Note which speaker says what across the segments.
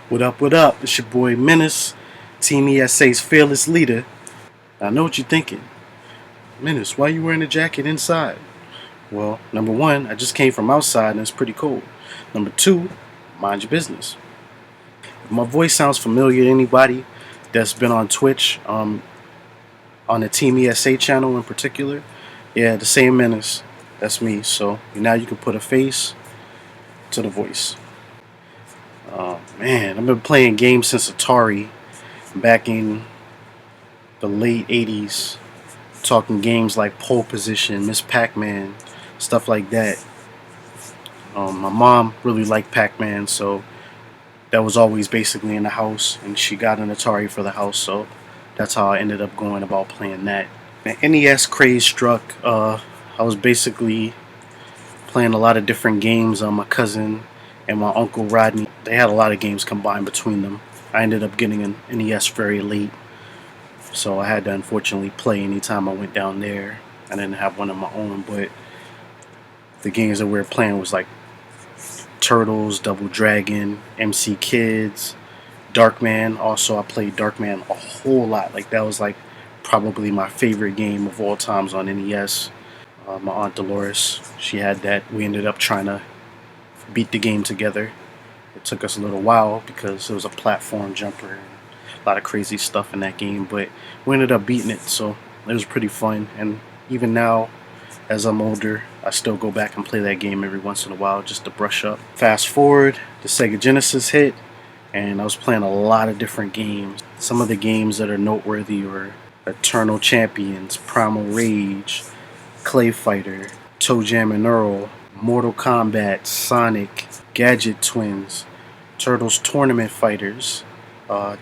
Speaker 1: What up, what up? It's your boy Menace, Team ESA's fearless leader. I know what you're thinking. Menace, why you wearing a jacket inside? Well, number one, I just came from outside and it's pretty cold. Number two, mind your business. If my voice sounds familiar to anybody that's been on Twitch, on the Team ESA channel in particular, yeah, the same Menace. That's me. So now you can put a face to the voice. Man, I've been playing games since Atari back in the late 80s, talking games like Pole Position, Miss Pac-Man, stuff like that. My mom really liked Pac-Man, so that was always basically in the house, and she got an Atari for the house, so that's how I ended up going about playing that. The NES craze struck. I was basically playing a lot of different games. My cousin and my uncle Rodney, they had a lot of games combined between them. I ended up getting an NES very late, so I had to unfortunately play anytime I went down there. I didn't have one of my own, but the games that we were playing was like Turtles, Double Dragon, MC Kids, Darkman. Also, I played Darkman a whole lot. Like, that was like probably my favorite game of all times on NES. My aunt Dolores, she had that. We ended up trying to beat the game together. It took us a little while because it was a platform jumper and a lot of crazy stuff in that game, but we ended up beating it, so it was pretty fun. And even now, as I'm older, I still go back and play that game every once in a while just to brush up. Fast forward, the Sega Genesis hit, and I was playing a lot of different games. Some of the games that are noteworthy were Eternal Champions, Primal Rage, Clay Fighter, Toe Jam and Earl, Mortal Kombat, Sonic, Gadget Twins, Turtles Tournament Fighters,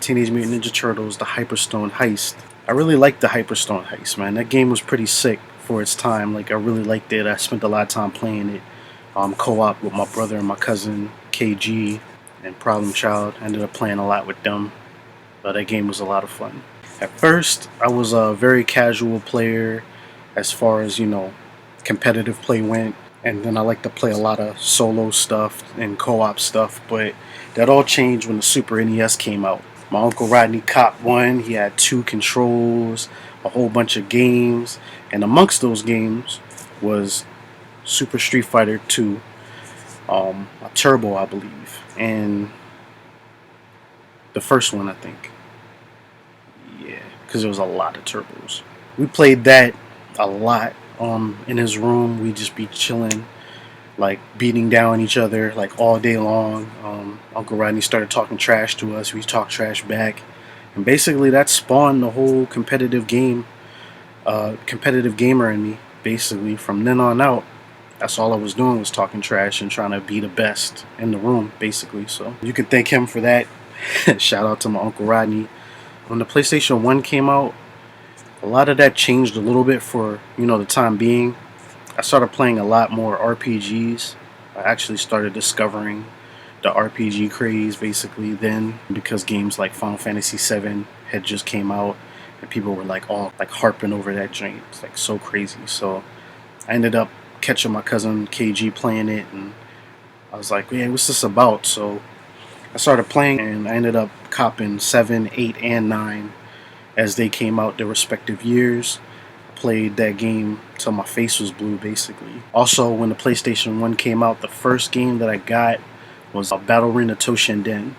Speaker 1: Teenage Mutant Ninja Turtles, the Hyperstone Heist. I really liked the Hyperstone Heist, man. That game was pretty sick for its time. Like, I really liked it. I spent a lot of time playing it. Co-op with my brother and my cousin KG and Problem Child. I ended up playing a lot with them. But that game was a lot of fun. At first, I was a very casual player as far as, competitive play went. And then I like to play a lot of solo stuff and co-op stuff, but that all changed when the Super NES came out. My Uncle Rodney copped one. He had 2 controls, a whole bunch of games, and amongst those games was Super Street Fighter 2, a Turbo, I believe, and the first one, I think. Yeah, because there was a lot of turbos. We played that a lot. In his room, we'd just be chilling, like beating down each other like all day long. Uncle Rodney started talking trash to us. We talked trash back, and basically that spawned the whole competitive gamer in me. Basically, from then on out, that's all I was doing was talking trash and trying to be the best in the room. Basically, so you can thank him for that. Shout out to my Uncle Rodney. When the PlayStation 1 came out, a lot of that changed a little bit for, the time being. I started playing a lot more RPGs. I actually started discovering the RPG craze basically then, because games like Final Fantasy VII had just came out and people were like all like harping over that joint. It's like so crazy. So I ended up catching my cousin KG playing it, and I was like, yeah, what's this about? So I started playing, and I ended up copping 7, 8, and 9 as they came out their respective years. Played that game till my face was blue, basically. Also, when the PlayStation 1 came out, the first game that I got was Battle Arena Toshinden.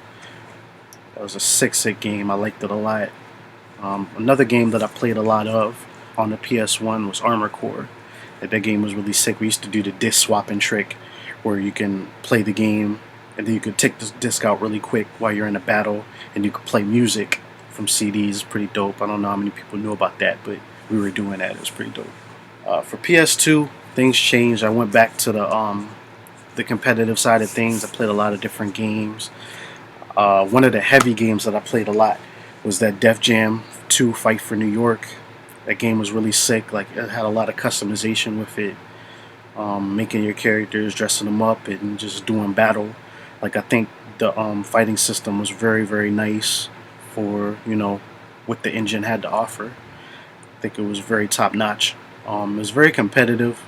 Speaker 1: That was a sick game. I liked it a lot. Another game that I played a lot of on the PS1 was Armor Core. That game was really sick. We used to do the disc swapping trick where you can play the game and then you could take the disc out really quick while you're in a battle, and you could play music from CDs. Pretty dope. I don't know how many people knew about that, but we were doing that. It was pretty dope. For PS2, things changed. I went back to the competitive side of things. I played a lot of different games. One of the heavy games that I played a lot was that Def Jam 2 Fight for New York. That game was really sick. Like, it had a lot of customization with it, making your characters, dressing them up, and just doing battle. Like, I think the fighting system was very, very nice for, what the engine had to offer. I think it was very top notch. It was very competitive.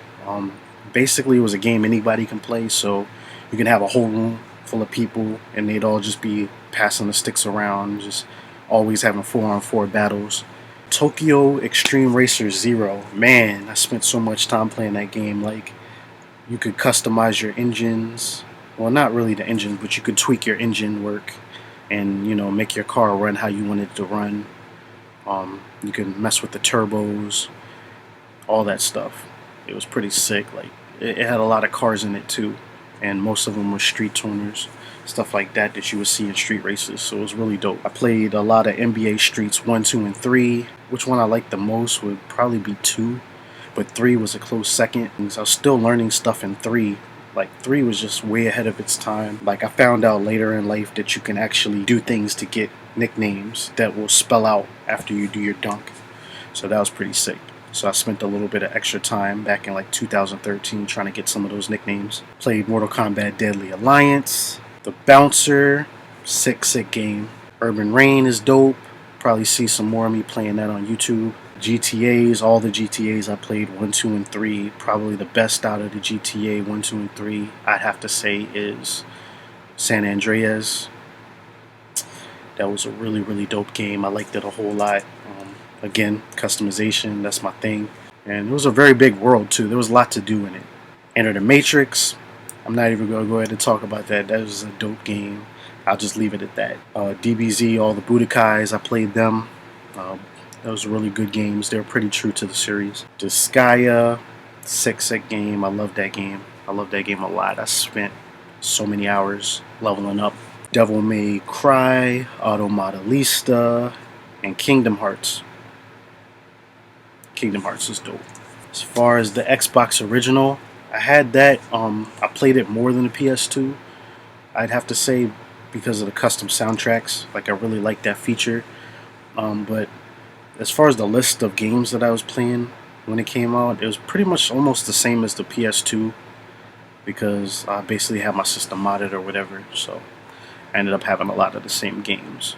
Speaker 1: Basically, it was a game anybody can play, so you can have a whole room full of people, and they'd all just be passing the sticks around, just always having 4-on-4 battles. Tokyo Extreme Racer Zero. Man, I spent so much time playing that game. Like, you could customize your engines. Well, not really the engine, but you could tweak your engine work and, you know, make your car run how you want it to run. You can mess with the turbos, all that stuff. It was pretty sick. Like, it had a lot of cars in it too, and most of them were street tuners, stuff like that that you would see in street races. So it was really dope. I played a lot of NBA Streets 1, 2, and 3. Which one I liked the most would probably be 2, but 3 was a close second. I was still learning stuff in 3. Like, 3 was just way ahead of its time. Like, I found out later in life that you can actually do things to get nicknames that will spell out after you do your dunk. So that was pretty sick. So I spent a little bit of extra time back in like 2013 trying to get some of those nicknames. Played Mortal Kombat Deadly Alliance, The Bouncer, sick game. Urban Reign is dope. Probably see some more of me playing that on YouTube. GTAs, all the GTAs I played, 1, 2, and 3. Probably the best out of the GTA 1, 2, and 3, I'd have to say, is San Andreas. That was a really, really dope game. I liked it a whole lot. Again, customization, that's my thing. And it was a very big world too. There was a lot to do in it. Enter the Matrix. I'm not even going to go ahead and talk about that. That was a dope game. I'll just leave it at that. DBZ, all the Budokais, I played them. Those were really good games. They were pretty true to the series. Disgaea, sick game. I love that game. I love that game a lot. I spent so many hours leveling up. Devil May Cry, Automata Lista, and Kingdom Hearts. Kingdom Hearts is dope. As far as the Xbox original, I had that. I played it more than the PS2. I'd have to say, because of the custom soundtracks. Like, I really like that feature. But as far as the list of games that I was playing when it came out, it was pretty much almost the same as the PS2, because I basically had my system modded or whatever. So I ended up having a lot of the same games.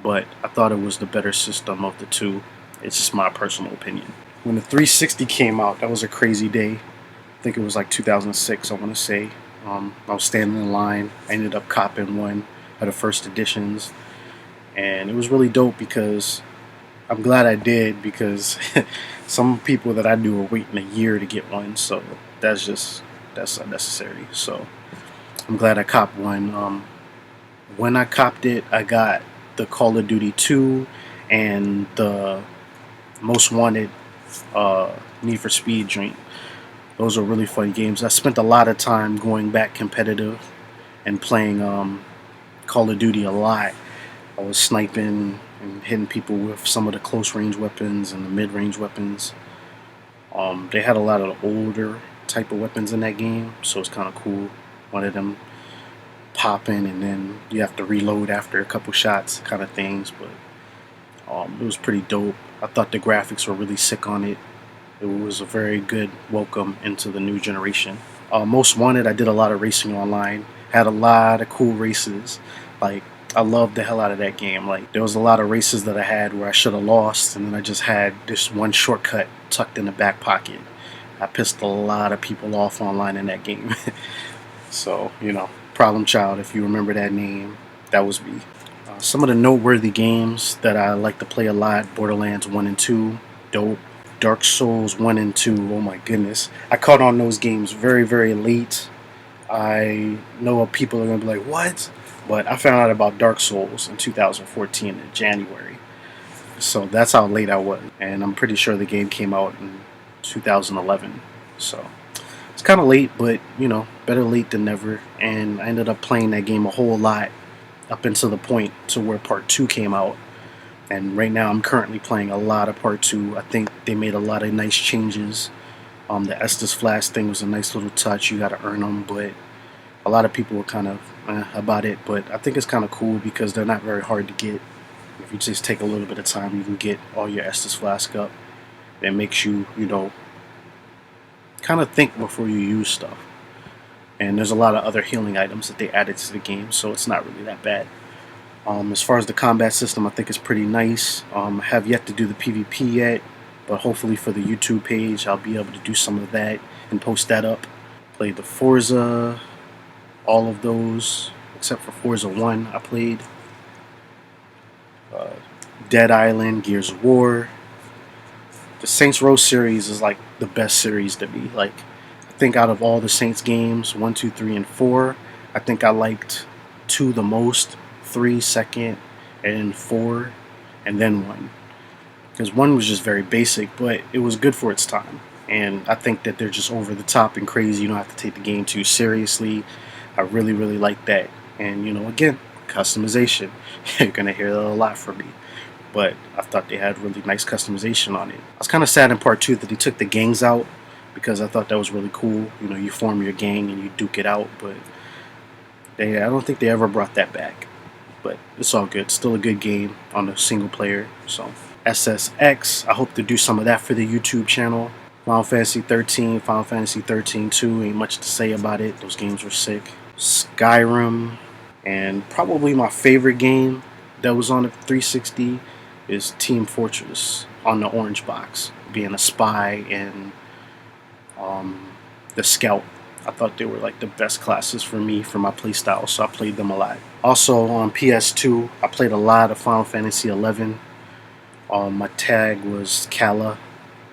Speaker 1: But I thought it was the better system of the two. It's just my personal opinion. When the 360 came out, that was a crazy day. I think it was like 2006, I want to say. I was standing in line. I ended up copping one of the first editions. And it was really dope, because I'm glad I did, because some people that I knew were waiting a year to get one. So that's unnecessary. So I'm glad I copped one. When I copped it, I got the Call of Duty 2 and the Most Wanted Need for Speed joint. Those are really fun games. I spent a lot of time going back competitive and playing Call of Duty a lot. I was sniping and hitting people with some of the close range weapons and the mid range weapons. They had a lot of the older type of weapons in that game, so it's kind of cool. One of them popping and then you have to reload after a couple shots kind of things, but it was pretty dope. I thought the graphics were really sick on it. It was a very good welcome into the new generation. Most Wanted, I did a lot of racing online. Had a lot of cool races. Like, I loved the hell out of that game. Like, there was a lot of races that I had where I should have lost, and then I just had this one shortcut tucked in the back pocket. I pissed a lot of people off online in that game. So, you know, Problem Child, if you remember that name, that was me. Some of the noteworthy games that I like to play a lot: Borderlands 1 and 2, dope. Dark Souls 1 and 2, oh my goodness. I caught on those games very, very late. I know people are going to be like, what? But I found out about Dark Souls in 2014 in January. So that's how late I was. And I'm pretty sure the game came out in 2011. So it's kind of late, but, you know, better late than never. And I ended up playing that game a whole lot up until the point to where Part 2 came out. And right now I'm currently playing a lot of Part 2. I think they made a lot of nice changes. The Estus Flask thing was a nice little touch. You got to earn them, but a lot of people were kind of about it. But I think it's kind of cool because they're not very hard to get. If you just take a little bit of time, you can get all your Estus Flask up. It makes you, you know, kind of think before you use stuff. And there's a lot of other healing items that they added to the game, so it's not really that bad. As far as the combat system, I think it's pretty nice. I have yet to do the PvP yet, but hopefully for the YouTube page, I'll be able to do some of that and post that up. Played the Forza, all of those. except for Forza 1. I played Dead Island, Gears of War. The Saints Row series is like the best series to me. Like, I think out of all the Saints games, 1, 2, 3, and 4, I think I liked 2 the most, 3 second, and 4, and then 1. Because 1 was just very basic, but it was good for its time. And I think that they're just over the top and crazy. You don't have to take the game too seriously. I really, really like that. And, you know, again, customization. You're going to hear that a lot from me. But I thought they had really nice customization on it. I was kind of sad in part 2 that they took the gangs out, because I thought that was really cool. You know, you form your gang and you duke it out, but I don't think they ever brought that back. But it's all good. Still a good game on the single player. So SSX, I hope to do some of that for the YouTube channel. Final Fantasy 13, Final Fantasy 13 2, ain't much to say about it. Those games were sick. Skyrim, and probably my favorite game that was on the 360 is Team Fortress on the orange box, being a spy and the scout. I thought they were like the best classes for me for my playstyle, so I played them a lot. Also on PS2, I played a lot of Final Fantasy 11. My tag was Kala.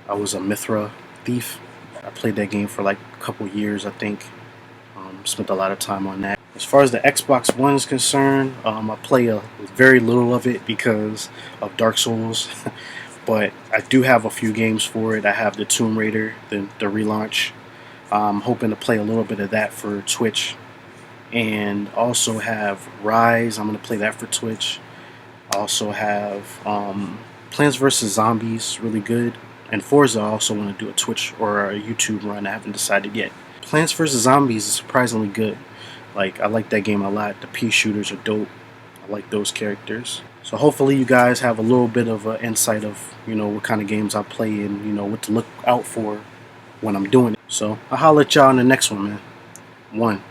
Speaker 1: I was a Mithra thief. I played that game for like a couple years, I think. Spent a lot of time on that. As far as the Xbox One is concerned, I play very little of it because of Dark Souls. But I do have a few games for it. I have the Tomb Raider, the relaunch. I'm hoping to play a little bit of that for Twitch. And also have Rise. I'm going to play that for Twitch. I also have Plants vs. Zombies, really good. And Forza, I also want to do a Twitch or a YouTube run. I haven't decided yet. Plants vs. Zombies is surprisingly good. Like, I like that game a lot. The pea shooters are dope. I like those characters. So hopefully you guys have a little bit of an insight of, you know, what kind of games I play and, you know, what to look out for when I'm doing it. So I'll holler at y'all in the next one, man. 1.